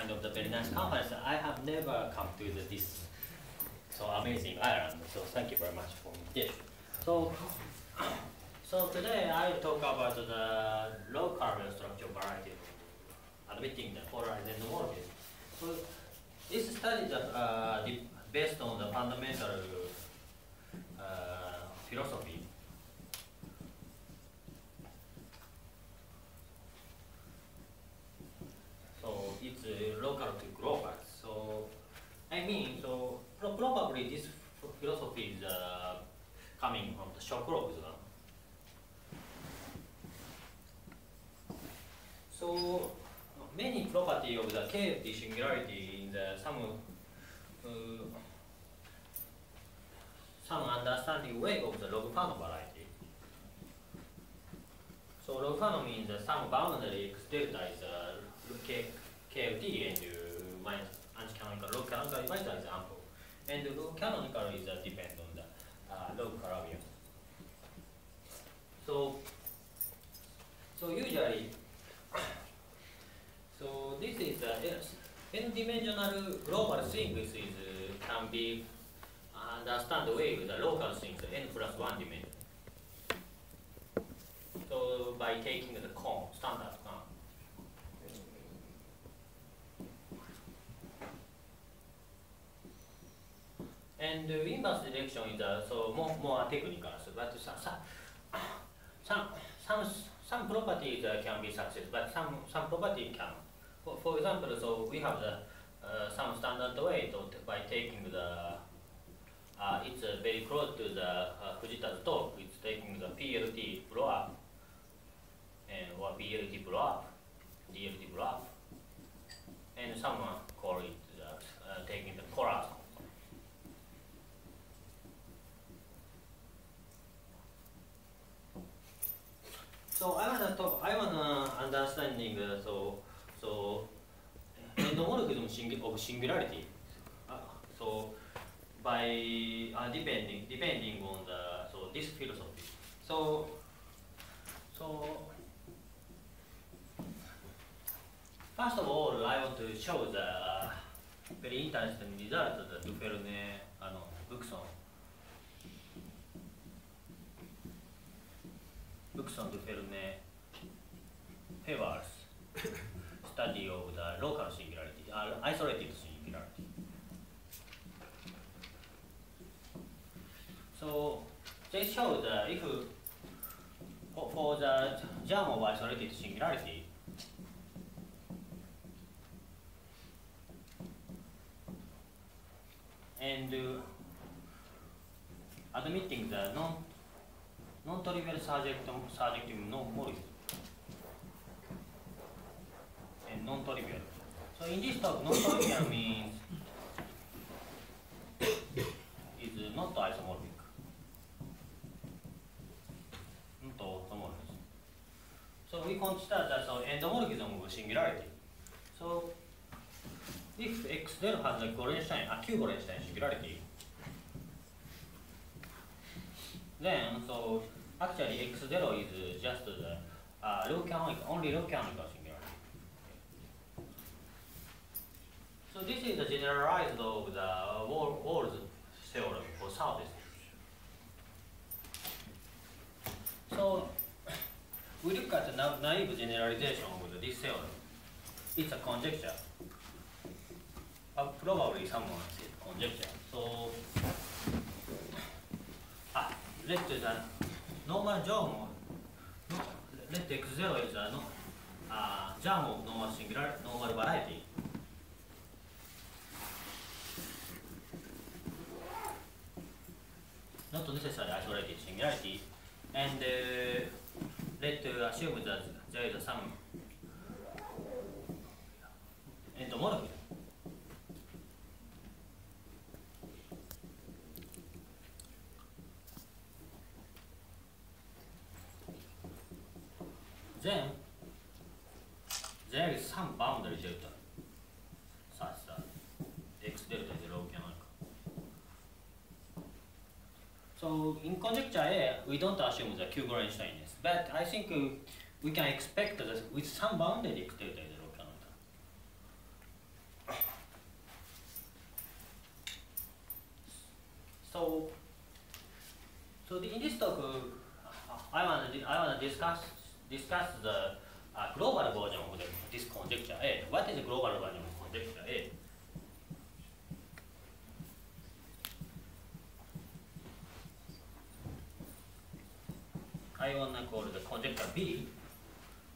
kind of the very nice conference. I have never come to this so amazing island. So thank you very much for invitation. So today I talk about the low carbon structure variety of admitting the polarized endomorphism. So this study is based on the fundamental philosophy. So it's local to global. So I mean, so probably this philosophy is coming from the shock logs. So many property of the KFT singularity in the some understanding way of the log Fano variety. So log Fano means some boundary x delta is KFT and minus anti-canonical log canonical divisor is ample. And log canonical is depend on the log Calabian. So usually, so this is the n-dimensional global swings can be understand away with the local swings n plus 1 dimension. So by taking the cone, standard cone. And the inverse direction is so more technical, but some properties can be success, but some property can. For example, so we have the some standard way by taking the it's very close to the Fujita's talk. It's taking the PLT blow up and or PLT blow up, DLT blow up, and someone call it taking the corazon. So I wanna understanding so endomorphism of singularity. So by depending on the this philosophy. So first of all, I want to show the very interesting result of the Dufresne Buxon Dufresne Fevers study of the local singularity, isolated singularity. So they show that if for the germ of isolated singularity, and admitting the non-trivial surjective morphism and non-trivial. So in this talk, non-trivial means is not isomorphic. Not automorphism. So we consider that endomorphism of singularity. So if X0 has a acute Gorenstein singularity, then so actually X0 is just the only low canonical singularity. So this is the generalized of the Wall's theorem for surface. So we look at the naive generalization of this theorem. It's a conjecture. Probably someone said conjecture. So let the normal germ, let X0 is a germ of normal variety. Not necessarily isolated singularity, and let's assume that there is some endomorphism. Then there is some boundary delta such that X delta is low canonical. So in conjecture A, we don't assume the Q-Gorensteinness, but I think we can expect that with some boundary X delta is low canonical. in this talk, I want to discuss the global version of this conjecture A. What is the global version of conjecture A? I want to call the conjecture B.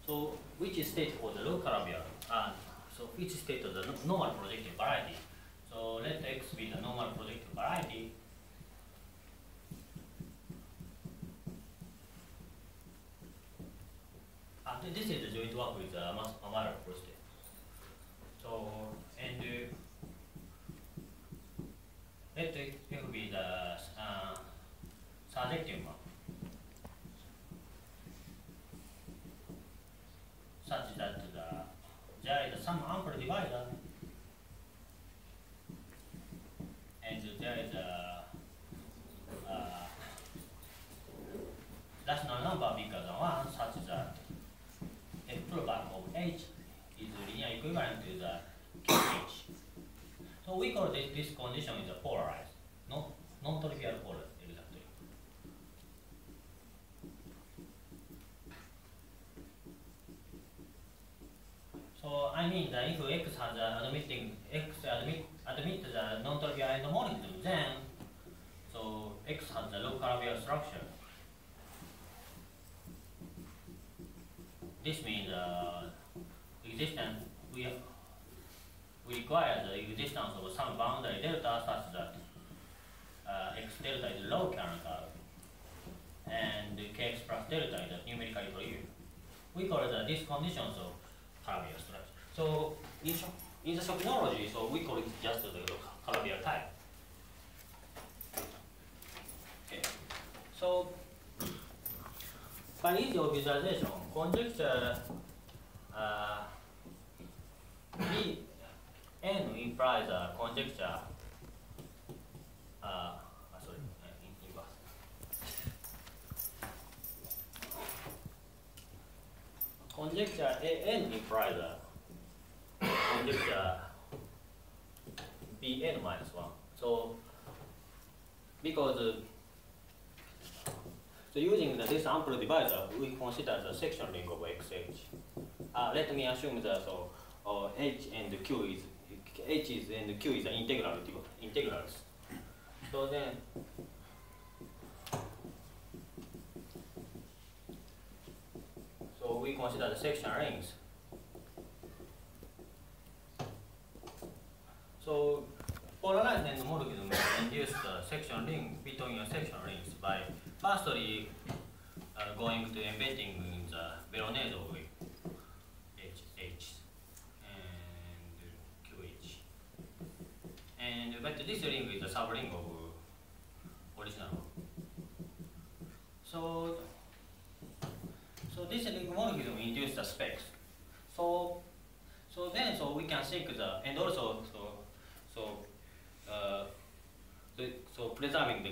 So which state for the local behavior? So which state of the normal projective variety? So let X be the normal projective variety. This is the joint work with the Amara process. So, and let F be the surjective one, such that there is some ample divisor, and there is a rational number bigger than 1, such that F product of H is linear equivalent to the QH. So we call this condition is a polarized, non-trivial polarized, exactly. So I mean that if X has admit the non-trivial endomorphism, then so X has the local behavior structure. This means existence, we require the existence of some boundary delta such that x delta is low canonical and kx plus delta is numerically trivial. We call this conditions of Calabian structure. So in the Yoshinori, so we call it just the Calabian type. Okay. So by easy visualization, conjecture B n implies a conjecture inverse. Conjecture an implies a conjecture Bn minus 1. So because so using this ample divisor, we consider the section ring of XH. Let me assume that H and Q is and Q is an integrals. So then, so we consider the section rings. So polarized endomorphism induce the section ring between your section rings by firstly going to embedding in the Veronese of H and QH. But this ring is the subring of original. So this endomorphism induces the specs. So we can think and also so preserving the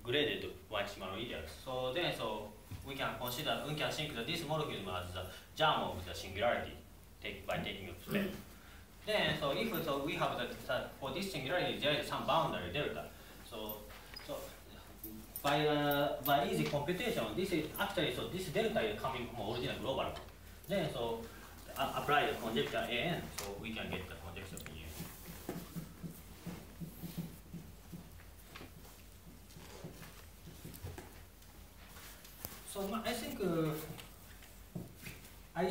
graded one-dimensional ideas. So we can think that this morphism as the germ of the singularity by taking a step. Then if we have for this singularity there is some boundary delta. So by easy computation, this is actually this delta is coming from original global. Then apply the conjecture AN, so we can get the conjecture BN. So I think I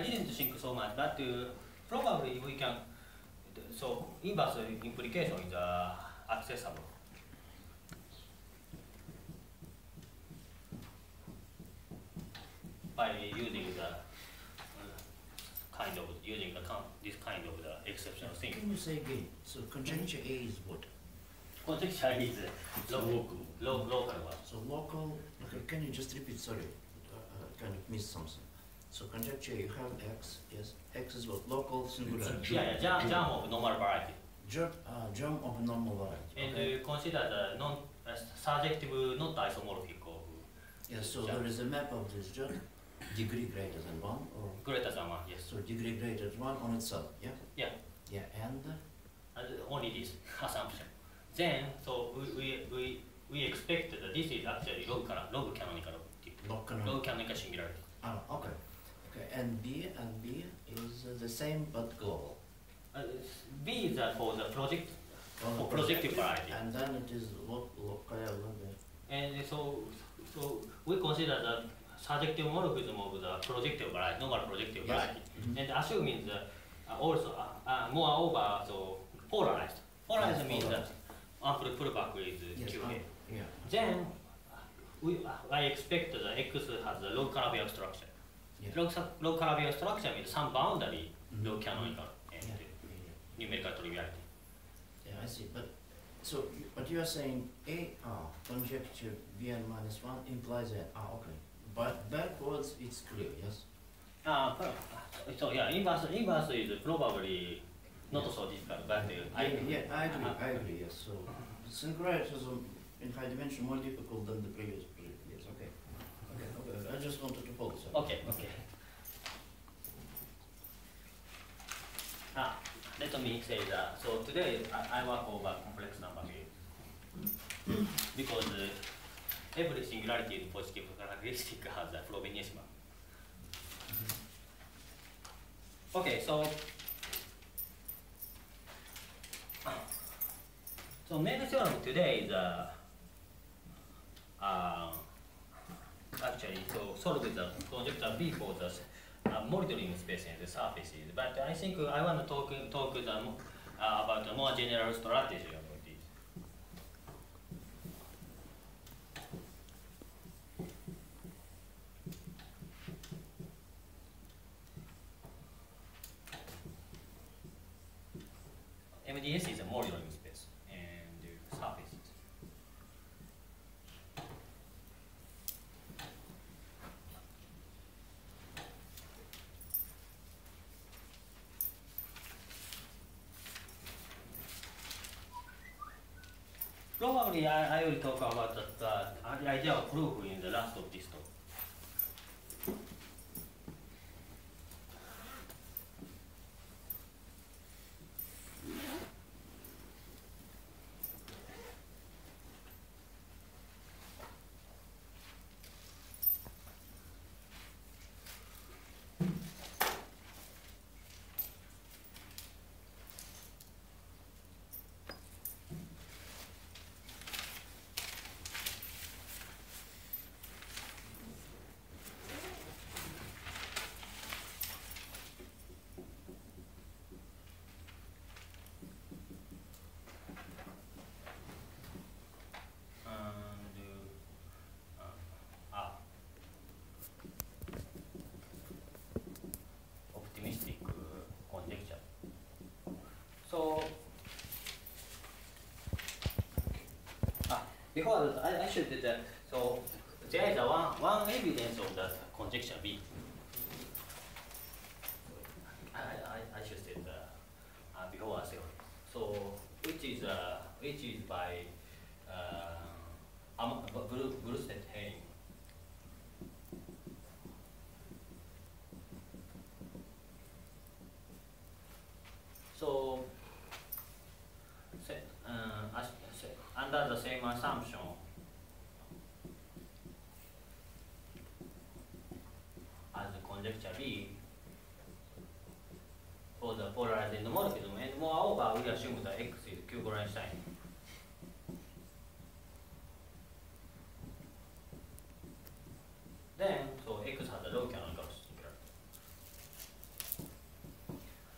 didn't think so much, but probably we can. So inverse implication is accessible. By using the this kind of the exceptional thing. Can you say again? So conjecture A is what? Conjecture is local one. So local. Okay, can you just repeat? Sorry, kind of missed something. So conjecture you have x. Yes, x is what? Local singular. Germ of normal variety. Germ of normal variety. And okay. Consider the surjective not isomorphic of. Yes. So there is a map of this germ. Degree greater than 1 or? Greater than 1, yes. So degree greater than 1 on itself, yeah? Yeah. Yeah, and? Only this assumption. Then, so we we expect that this is actually log canonical singularity. Okay. Okay. And B is the same but global. B is for the projective variety. And then it is local. And so we consider the surjective morphism of the projective variety, normal projective variety. And assume means also moreover so polarized. Polarized means that ample pullback is QA. Then I expect that X has a log Calabian structure. Log Calabian structure means some boundary log canonical and numerical triviality. Yeah, I see. But so what you are saying, conjecture Vn minus 1 implies that, okay. But backwards it's clear, yes? So yeah, inverse is probably not so difficult, but I agree, yes. So syncretism in high dimension more difficult than the previous project, yes, okay. I just wanted to focus on Okay. Let me say that, so today I work over complex number field because every singularity is positive characteristic has a Frobeniusma. Okay, so main theorem today is actually so solve the conjecture B for the monitoring space and the surfaces. But I think I want to talk about a more general strategy about this. MDS is a monitoring space and surfaces. Probably I will talk about the idea of proof in the last of this talk. Optimistic conjecture. So before I should do that. So there is one evidence of that conjecture B. I should say before I say so which is by Brewster Haynes. So under the same assumption, as the conjecture B for the polarized endomorphism, and moreover we assume that X is Q-Gorenstein. Then, so X has a low canonical singularity.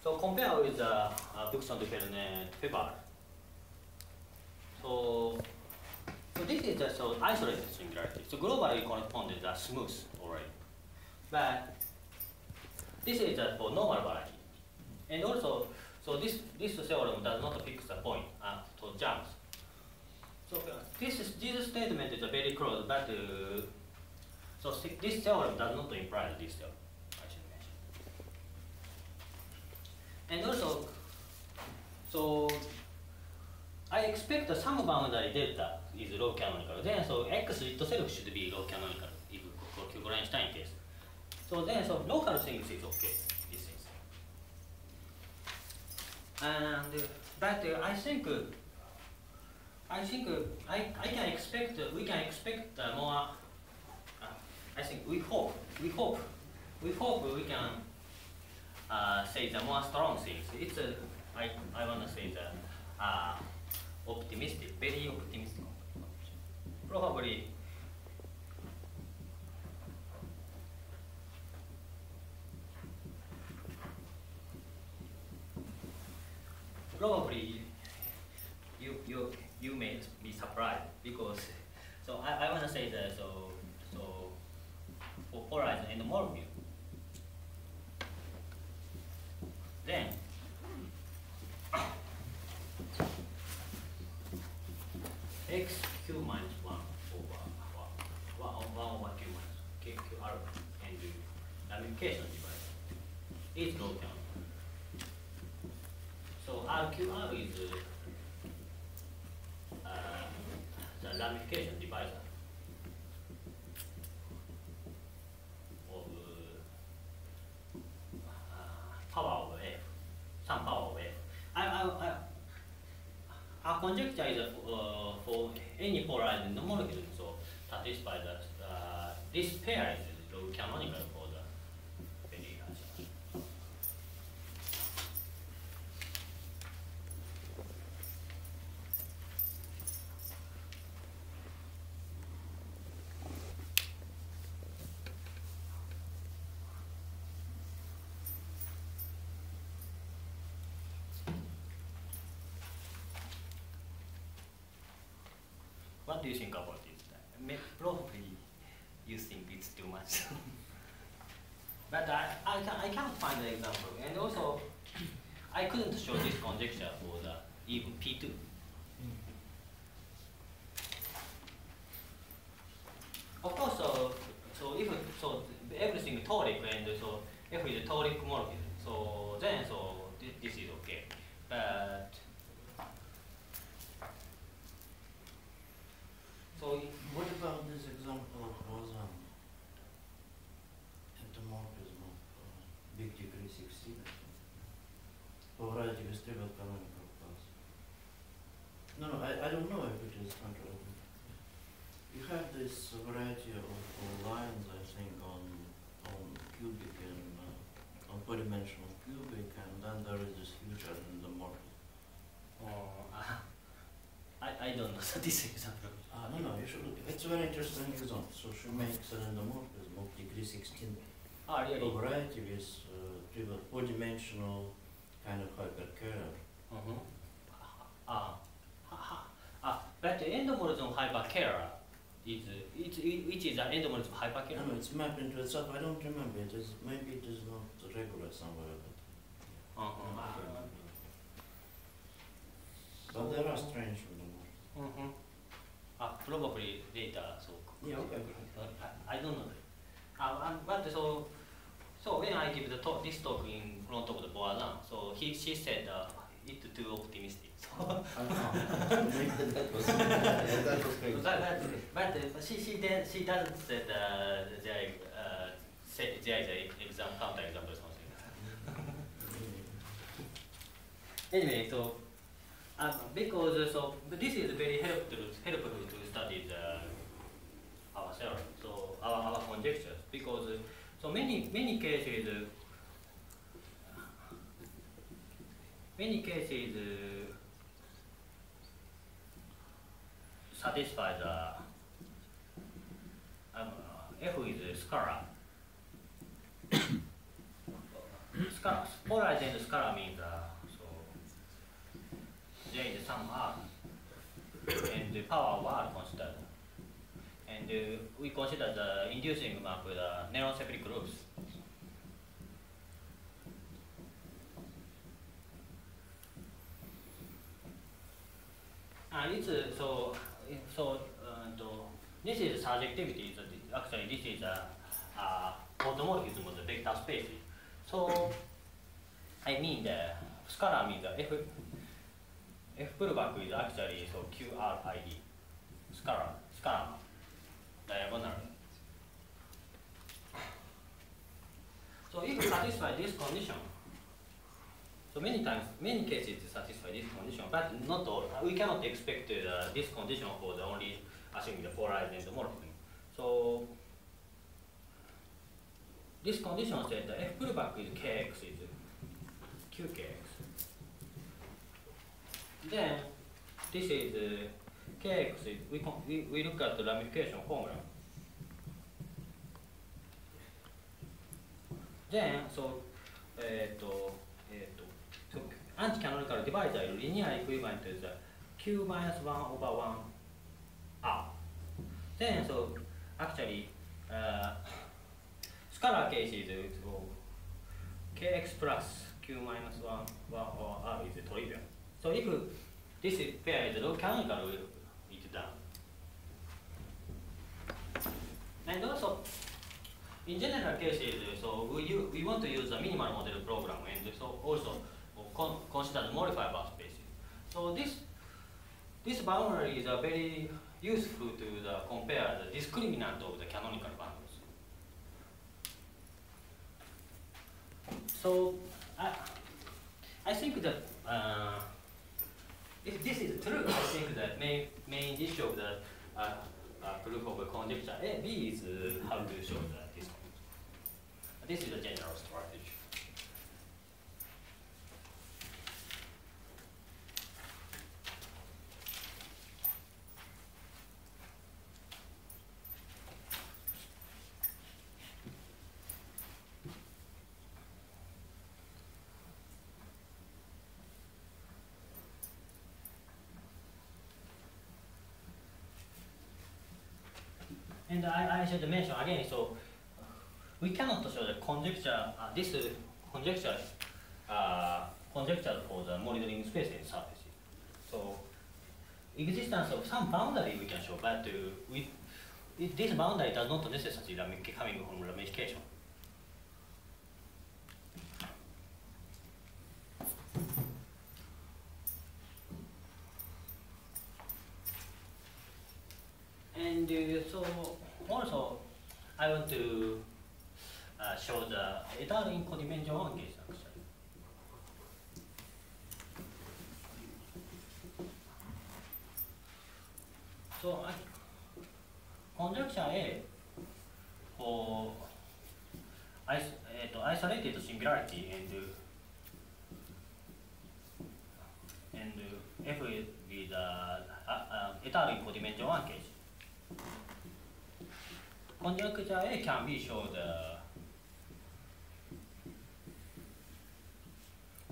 So compare with the Buxton de Febvre. So this is just an isolated singularity. So globally corresponded as smooth already. But this is just for normal variety. And also, so this theorem does not fix the point to jumps. So this statement is very close, but so this theorem does not imply this theorem, I should mention. And also, so I expect the sum boundary delta is low canonical. Then so X itself should be low canonical if Q-Gorenstein case. So then so local things is okay. This is. And but I think I think I can expect we can expect more. I think we hope we can say the more strong things. It's I want to say the optimistic, very optimistic. Probably. Probably you may be surprised because so I want to say that so for polarized and more view. Then x q minus 1 over 1 over q minus qr and the ramification device is broken. So RQR is the ramification divisor of power of F, some power of F. Our conjecture is for any polarized molecule, so satisfy the this pair is canonical for the very large. What do you think about it? Probably you think it's too much. But I can't find the example. And also, I couldn't show this conjecture for the even P2. Of course, so if everything toric and so if it's a toric molecule, so then this is okay. But so what about this example of boson entomorphism of big degree 16? Polarizing is stable canonical class. No, I don't know if it is contrary. You have this variety of lines, I think, on cubic and on four-dimensional cubic, and then there is this future in the morphism. I don't know this example. No, you should look. It's a very interesting example. So she makes an endomorphism of degree 16. Really? The variety is four-dimensional kind of hyperkerr. But the endomorphism hyperkerr is which is an endomorphism hyperkerr? No, it's mapped into itself. I don't remember. Maybe it is not regular somewhere, but there are strange endomorphisms. Probably later. So yeah, okay. I don't know. But so when I give this talk in front of the Boazan, so she said it's too optimistic. So that was great. but she doesn't say there is an example, counter example or something. Anyway, so because this is very helpful to study our theory, so our conjectures, because so many cases satisfy the F is scalar. Polarized and scalar means J is some R, and the power of R considered. And we consider the inducing map with neuron-separate groups. And it's this is surjectivity. Actually, this is automorphism of the vector space. So I mean the scalar means F pullback is actually QRID, scalar, diagonal. So if you satisfy this condition, So many times, many cases satisfy this condition, but not all. We cannot expect this condition for the only assuming the polarized endomorphism. So this condition said the F pullback with Kx is Qkx. Then this is Kx is we look at the ramification formula. Then so so anti-canonical divisor linear equivalent is q minus 1 over 1 r. Then so actually scalar case is kx plus q minus 1 or r is trivial. So if this pair is log canonical, it's done. And also in general cases, so we want to use a minimal model program, and so also consider the modifier bar spaces. So this boundary is very useful to compare the discriminant of the canonical boundaries. So I think that if this is true, I think that main issue of the proof of a conjecture A, B is how to show that this. This is a general strategy. And I should mention again, so we cannot show the conjecture, this conjecture for the monitoring space and surfaces. So existence of some boundary we can show, but this boundary does not necessarily coming from ramification. And so also I want to show the eternal incodimension one case actually. So conjecture A for isolated singularity and F is the eternal incodimension one case. Conjecture A can be shown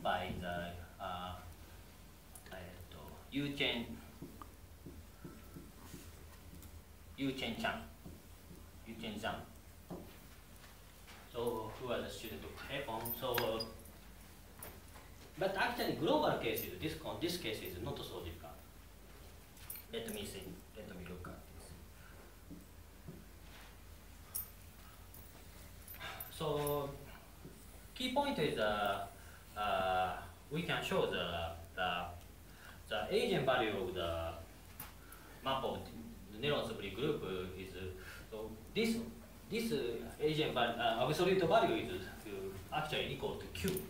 by the U-chain Zhang. So who was a student of Hepon. So but actually global cases, this case is not so difficult. Let me look at this. So key point is we can show the agent value of the map of the Néron-Sibly group is so this agent value, absolute value is actually equal to Q.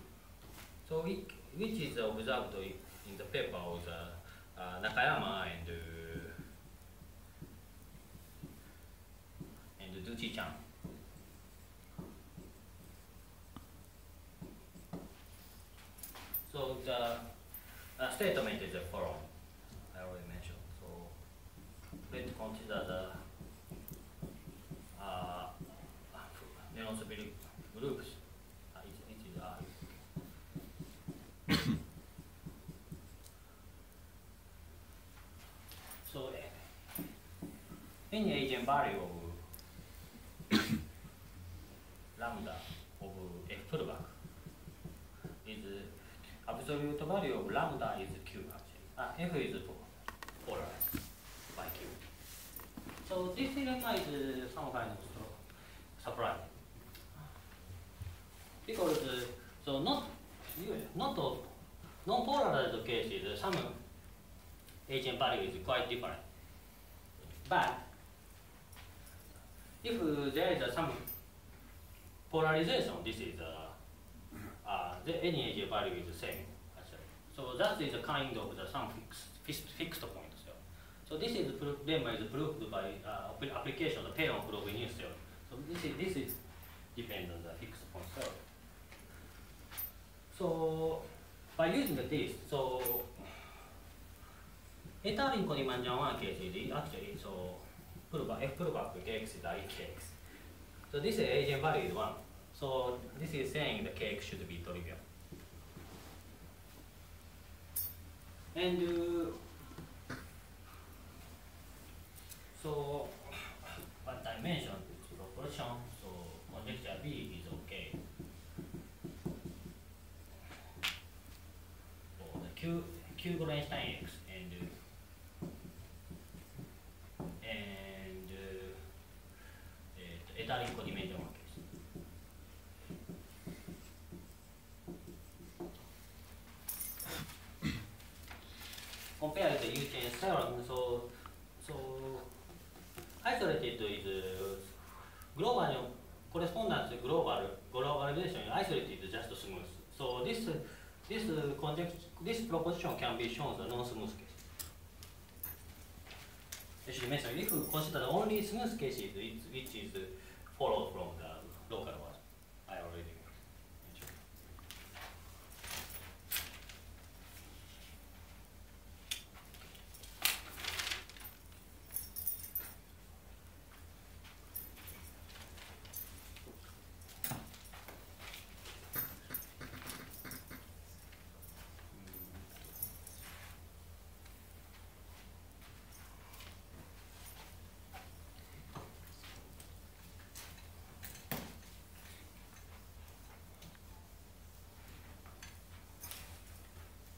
So which is observed in the paper of the Nakayama and Duchi-chan. So the statement is the following. I already mentioned. So let's consider the Néron-Sibly groups. So any agent value of lambda of F pullback is absolute value of lambda is Q actually. F is polarized by Q. So this dilemma is some kind of surprise. Because so not non-polarized cases, some agent value is quite different. But if there is some polarization, this is any AJ value is the same, actually. So that is a kind of some fixed point. So this is lemma is proved by application of the Perron-Frobenius theorem. So this is depends on the fixed point theory. So by using this, so eta in Riemann one case is actually so f proof kx is I kx. So this agent value is 1. So this is saying the kx should be trivial. And so what I mentioned is proportion. So conjecture B is okay. For the Q Gorenstein X and eta in codimension one case. Compared to the U-chain theorem, so isolated is global correspondence globalization isolated is just smooth. So this proposition can be shown as a non-smooth case. I should mention if you consider only smooth cases which is followed from the local one, I already mentioned.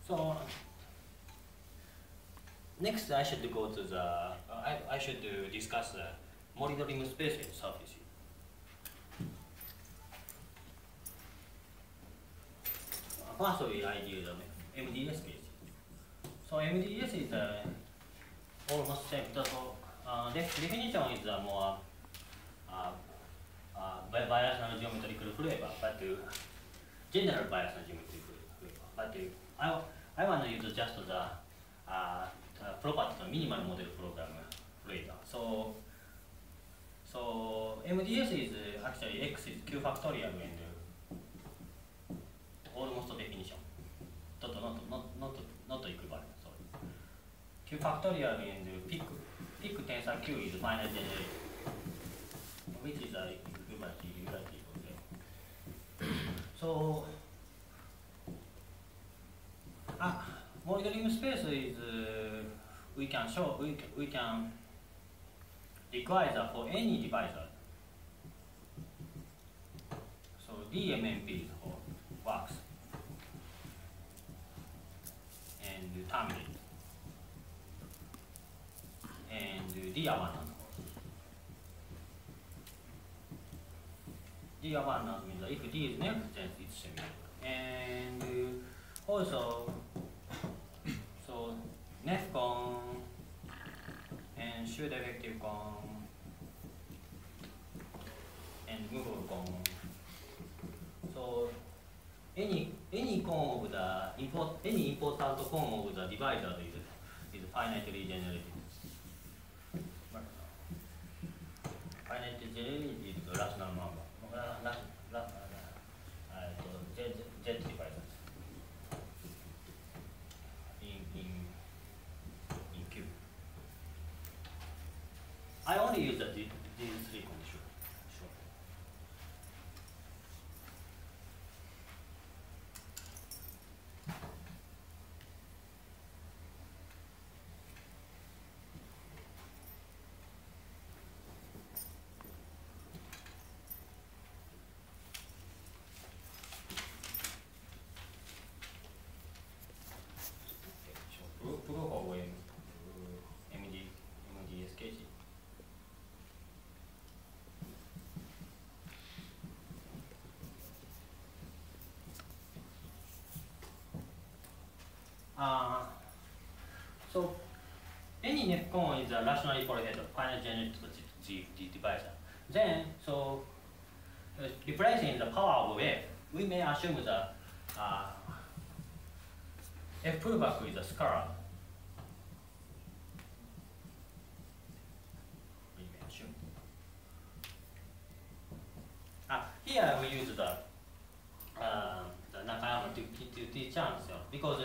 So next, I should go to the. I should discuss the Mori-Rim space and surface. Firstly, I use the MDS space. So MDS is almost same. So definition is more biational geometrical flavor, but general biational geometrical flavor. But I want to use just the property of minimal model program later. So MDS is actually X is Q factorial and almost definition. Not equivalent. Sorry. Q factorial and pick tensor Q is finite generated, which is a equivalent. So Mori-Rim space is we can require for any divisor. So DMMP works and terminate and D abundant. D abundant means if D is negative, then it's similar. And also, so Nefcon and shield effective con and movable con. So any con of the any important con of the divisor is finitely generated. Finitely generated is rational number. Z divisors in Q. I only use these three conditions. Sure. So any Nefcon is a rationally correlated finite generated divisor. Then, so replacing the power of F, we may assume the F pullback is a scalar. Here we use the Nakayama to teach chance, because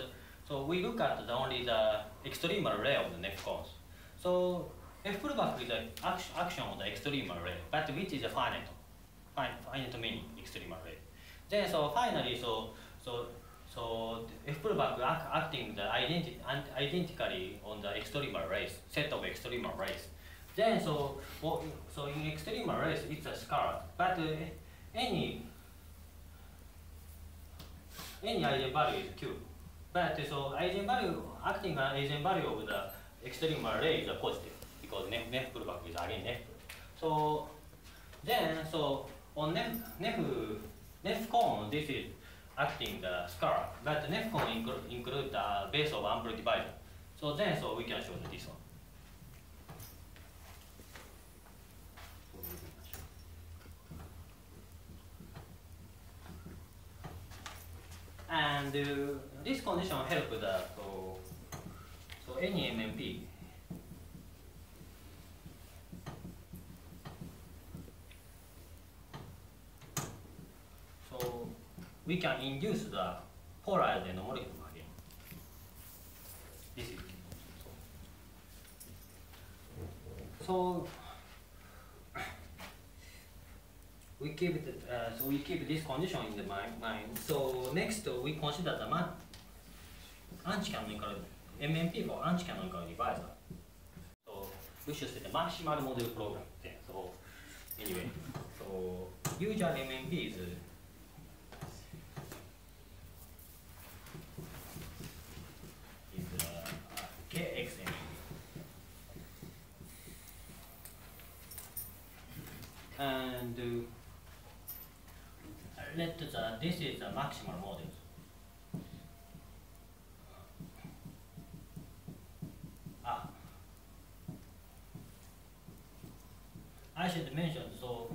so we look at only the extremal ray of the neck cones. So F pullback is the action of the extremal ray, but which is a finite meaning extremal ray. Then so finally so F pullback acting identically on the extremal rays, set of extremal rays. Then so in extremal rays it's a scalar, but any eigenvalue is Q. But so eigenvalue acting on eigenvalue of the extremal ray is a positive, because F pullback is again F. So then on Nef cone this is acting the scalar, but Nef cone include the base of ample divisor. So then we can show this one. And this condition help the so any MMP. So we can induce the polarized molecule again. This is so we keep it, we keep this condition in the mind. So next we consider the anti-canonical MMP for anti-canonical divisor. So we should set the maximal model program then. So anyway, so usual MMP is KX MMP. And this is the maximal model. I should mention, so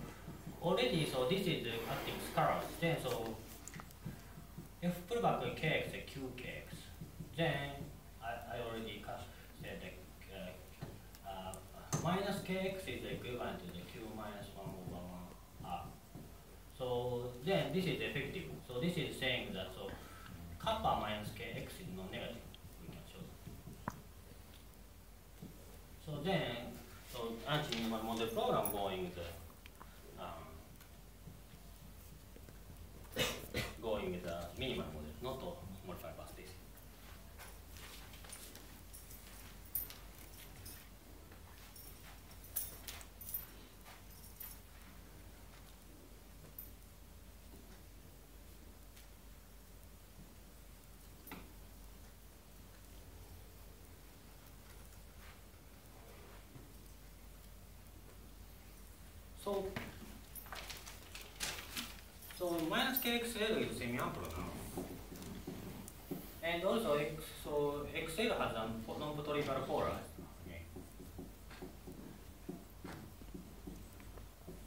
already, so this is the acting scalar. Then so if pullback KX is QKX, then I already said that minus KX is equivalent to the Q minus 1 over 1 R. So then this is effective. So this is saying that so kappa minus Kx is non-negative. We can show that. So then anti-minimal model program going with the minimal model, not to modify bar space. So minus KXL is semi-ample now. And also XL has a non-trivial polarized. Okay.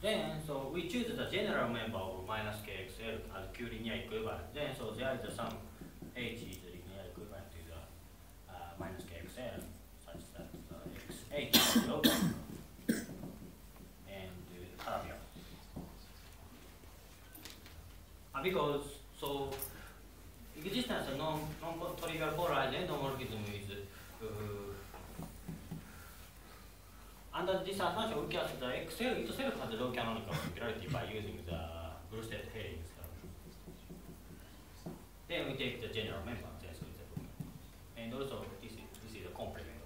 Then so we choose the general member of minus KXL as Q linear equivalent. Then so there is some H is linear equivalent to the minus KXL such that H is zero. Because so existence of non-trivial polarized endomorphism is under this assumption we can see the XL itself has a low canonical singularity by using the Brewster-Hayes. Then we take the general member, and also this is a complement.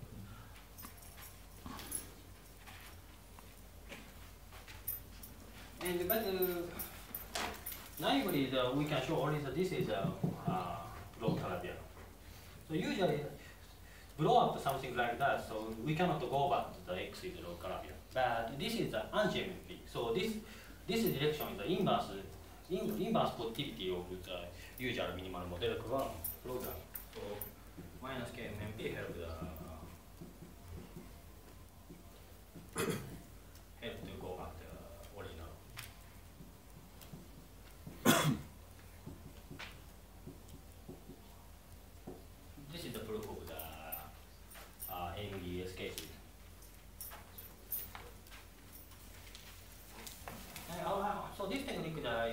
And but naively, we can show only that this is a low Calabian. So usually, blow up something like that, so we cannot go back to the X is low Calabian. But this is the anti-MMP. So this direction is the inverse positivity of the usual minimal model program. So minus KMMP help to go back to the original.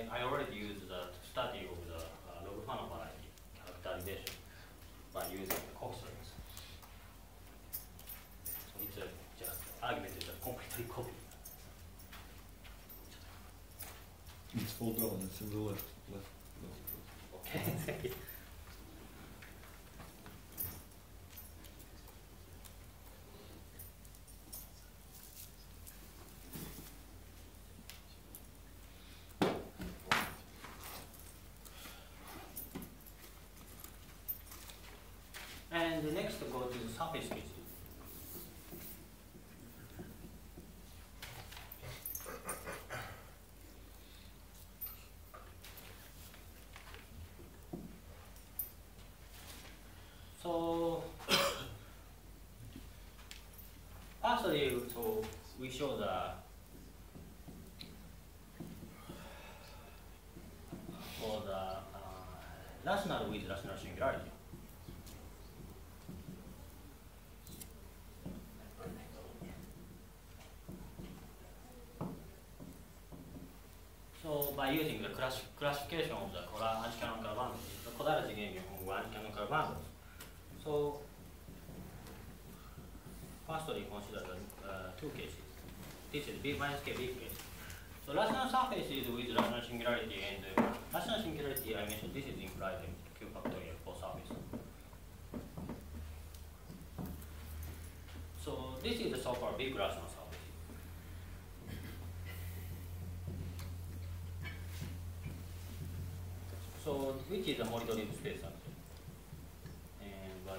I already used the study of the log Fano variety characterization by using the constraints. So it's just argument is just completely copied. It's fall down, it's in the left. Okay, thank you. And the next go to the surface cases. So firstly, so we show the for the rational with rational singularity. So by using the classification of the anti-canonical bundles, the quadratic game of anti-canonical bundles. So firstly consider the two cases. This is B minus K big case. So rational surface is with rational singularity, and rational singularity I mentioned this is implied in Q factorial for surface. So this is the so-called big rational surface. So which is the monitoring space actually? And by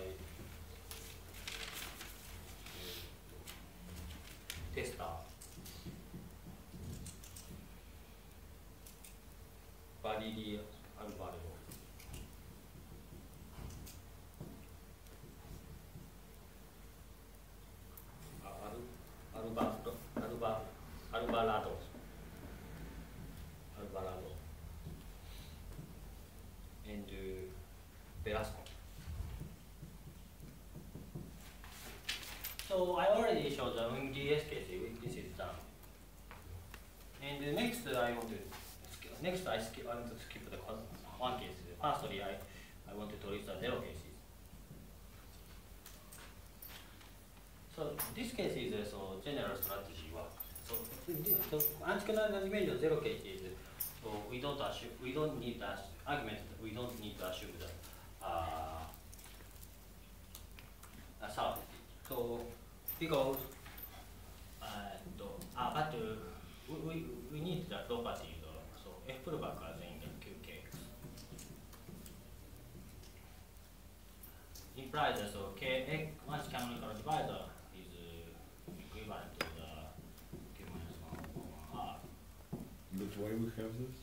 tester validi alvario. Alvarado. And Velasco. So I already showed the MDS case. This is done. And next I want to skip the one case. Firstly, I wanted to list the zero cases. So this case is so general strategy work. So anti-canonical dimension zero case is so we don't need the argument. We don't need to assume the surface. So because but we need the property. So F pullback as in the QKX implies that so K once canonical divisor is equivalent to the Q minus 1 R. But why we have this?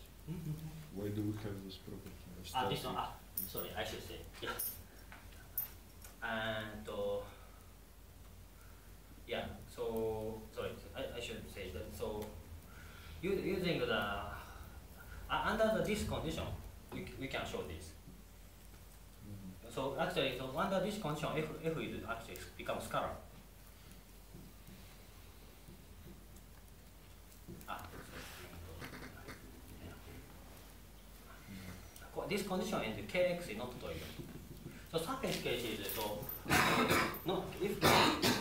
Why do we have this property? This one. Sorry, I should say. Yeah. And yeah. So sorry, I should say that. So using the under this condition, we can show this. So actually, so under this condition, f is actually becomes scalar. This condition and the kx is not trivial. So surface case is so no if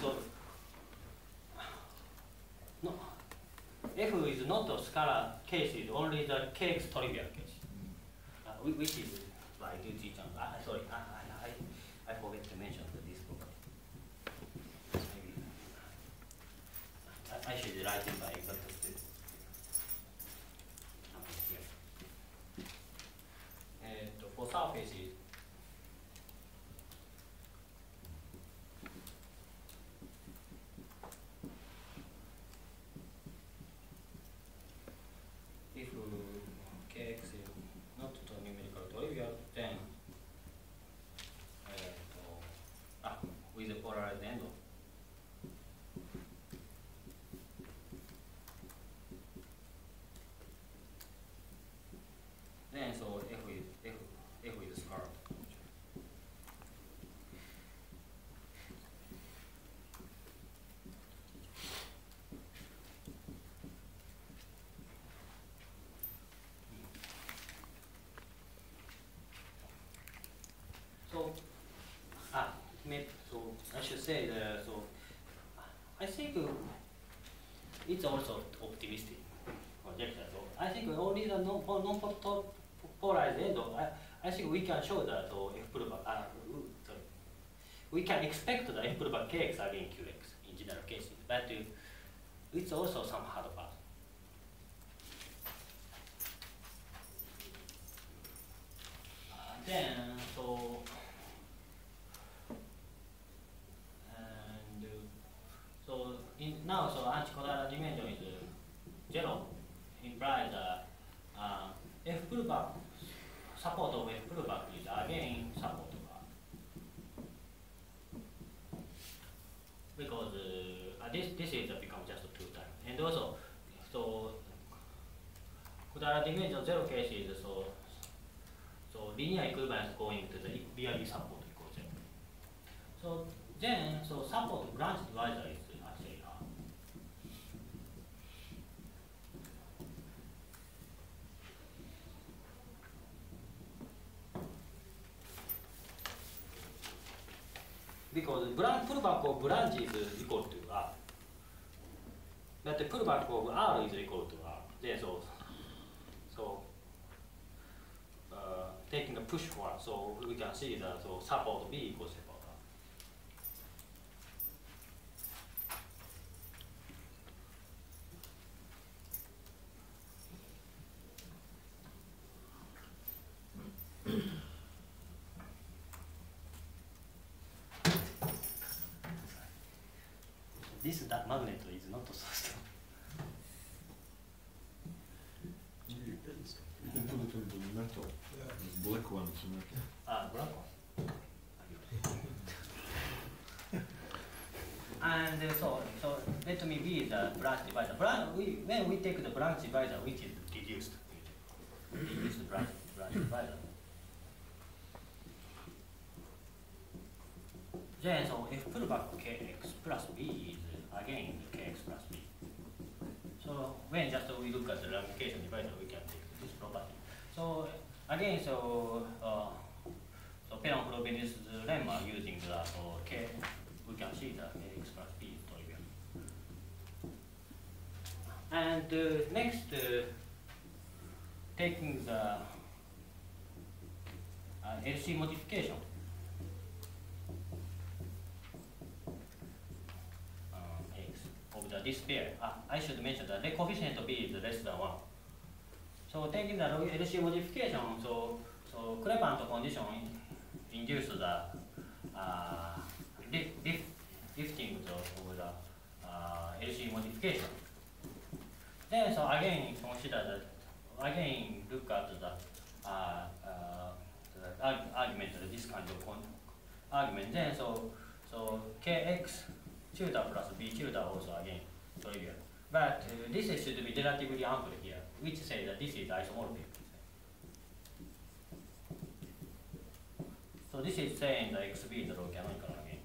so no f is not a scalar case is only the kx trivial case, which is by duty chance. Sorry, I forget to mention this property. Maybe I should write it by exact step. For surfaces, if kx is not to numerical trivial, then with the polarized end, then so f is scalar. so I should say that, so I think it's also optimistic conjecture. So I think only the non-polarized end, I think we can show that F proof, sorry, we can expect the F proof KX again QX in general cases, but it's also some hard part. Then, so, and so now, so anti-quadratic dimension is 0 implies F pullback, support of F pullback is again support bar. Because this is become just 2 times. And also, so quadratic dimension 0 cases, so linear equivalence going to the BRE support equals 0. So then, so support branch divisor is actually because pullback of branch is equal to R. But the pullback of R is equal to R. Then so taking a push one, so we can see that so support B equals support R. This magnet is not so strong. You can put it on the metal. Yeah. The black one is metal. Black one. And so let me be the branch divisor. When we take the branch divisor, which is reduced, reduced branch divisor. Then so if pullback kx plus b is again kx plus b. So when just we look at the ramification divisor, we can take this property. So again, so Perron-Frobenius lemma using the k, we can see that kx plus b is trivial. And next, taking the LC modification. Of the this pair, I should mention that the coefficient of b is less than 1. So taking the LC modification, so Crepant condition induce the lifting of the LC modification. Then so again consider that, again look at the argument, this kind of argument. Then so kx tilde plus b tilde also again trivial. But this should be relatively ample here, which says that this is isomorphic. So this is saying the xb is low canonical again.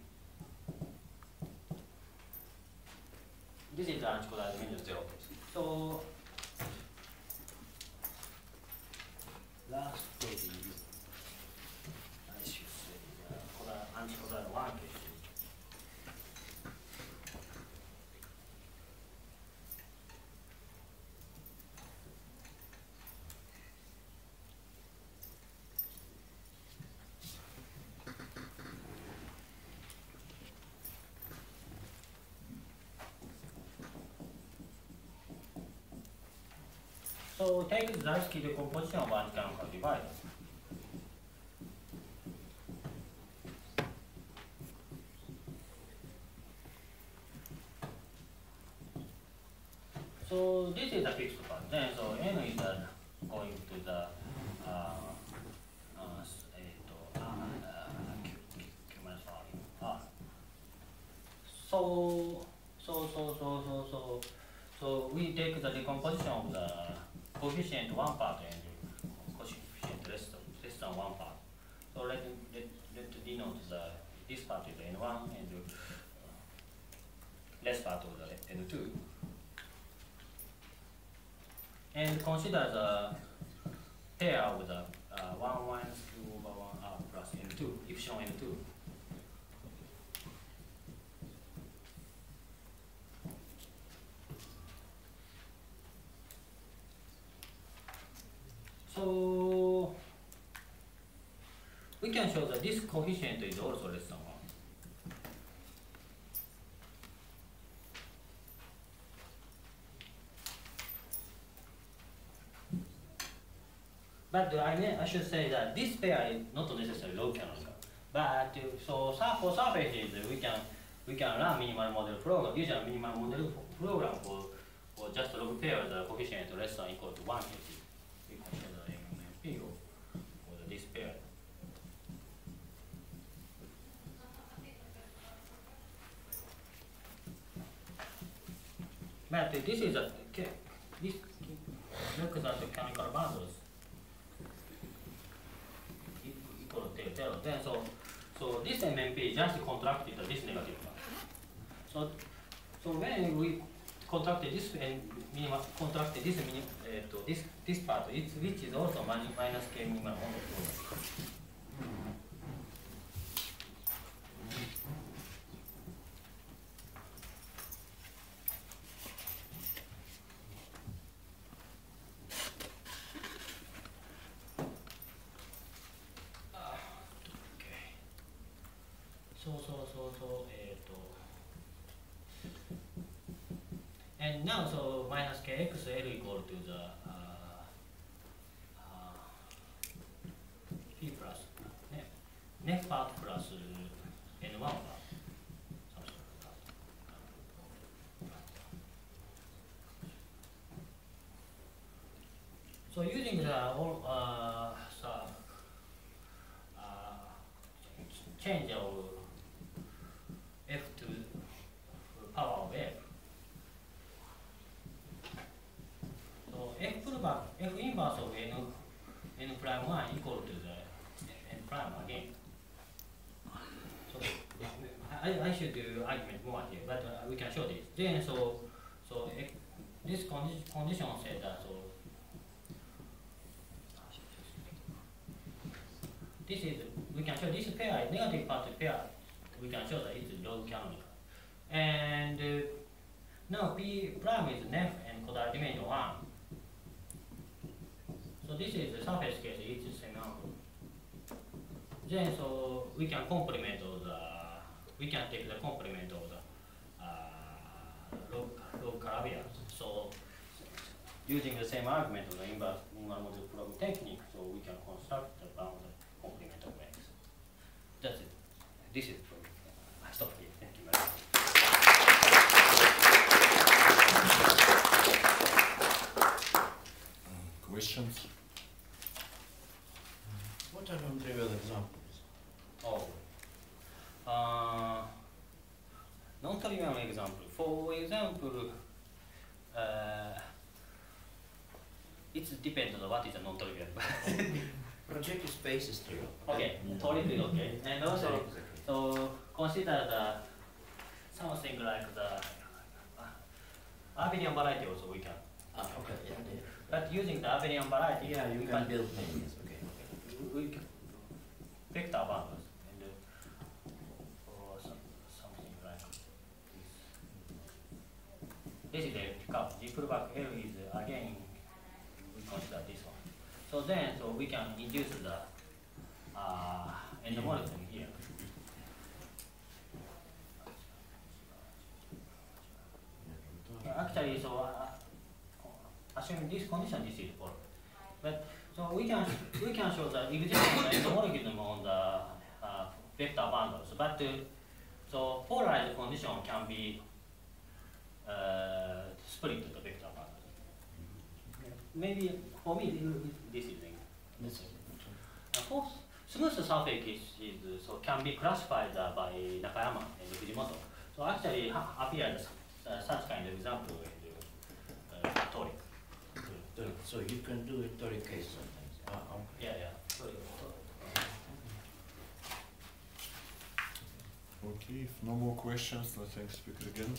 This is the antiquadratic dimension 0. So last page is, I should say, antiquadratic 1 case. So take the Zariski decomposition of anticanonical divisor. So this is the fixed part. Then so n is going to the So we take the decomposition of the coefficient 1 part and coefficient less than 1 part. So let denote this part is n1 and less part of the n2. And consider the pair of the 1 minus q over 1 r plus n2, epsilon n2. show that this coefficient is also less than 1. But I should say that this pair is not necessarily log canonical. But so for surfaces, we can run minimal model program, use a minimal model program for just log pair the coefficient less than or equal to 1 kg. We consider MMP for this pair. But this is this looks at the chemical bundles equal to 0. Then so this MMP just contracted this negative part. So when we contracted this and contracted this this part, which is also minus k minimal model. And now, so minus kxl equal to the p plus net part plus n1 part. So using the change of f to power of f. So f inverse of n prime 1 equal to the n prime again. So I should do argument more here, but we can show this. Then this condition said that this is we can show this pair negative part pair. We can show that it's log canonical. And now p prime is nef and quadratic dimension 1. So this is the surface case, it's semi-angle. Then so we can complement of we can take the complement of the log Calabrian. So using the same argument of the inverse minimal model program technique, so we can construct the bounded complement of x. That's it. This is for I stop here. Thank you very much. Questions? What are non-trivial examples? Oh. Non-trivial example. For example, it depends on what is a non-trivial. Projective space is trivial. Okay, totally okay. And also, so consider something like the abelian variety also we can. Okay, yeah. But using the abelian variety, Yeah, you can build things. Okay. we can vector bundles and or something like this. Basically, the pullback L is again we consider this one. So then, so we can induce the endomorphism here. Actually, so assuming this condition, this is false. But so we can show the existence of the endomorphism on the vector bundles. But so polarized condition can be split the vector bundles. Maybe for me this is for smooth surface so can be classified by Nakayama and Fujimoto. So actually appears such kind of example in toric. So you can do it toric case sometimes. Yeah. Okay, if no more questions, let's thank speaker again.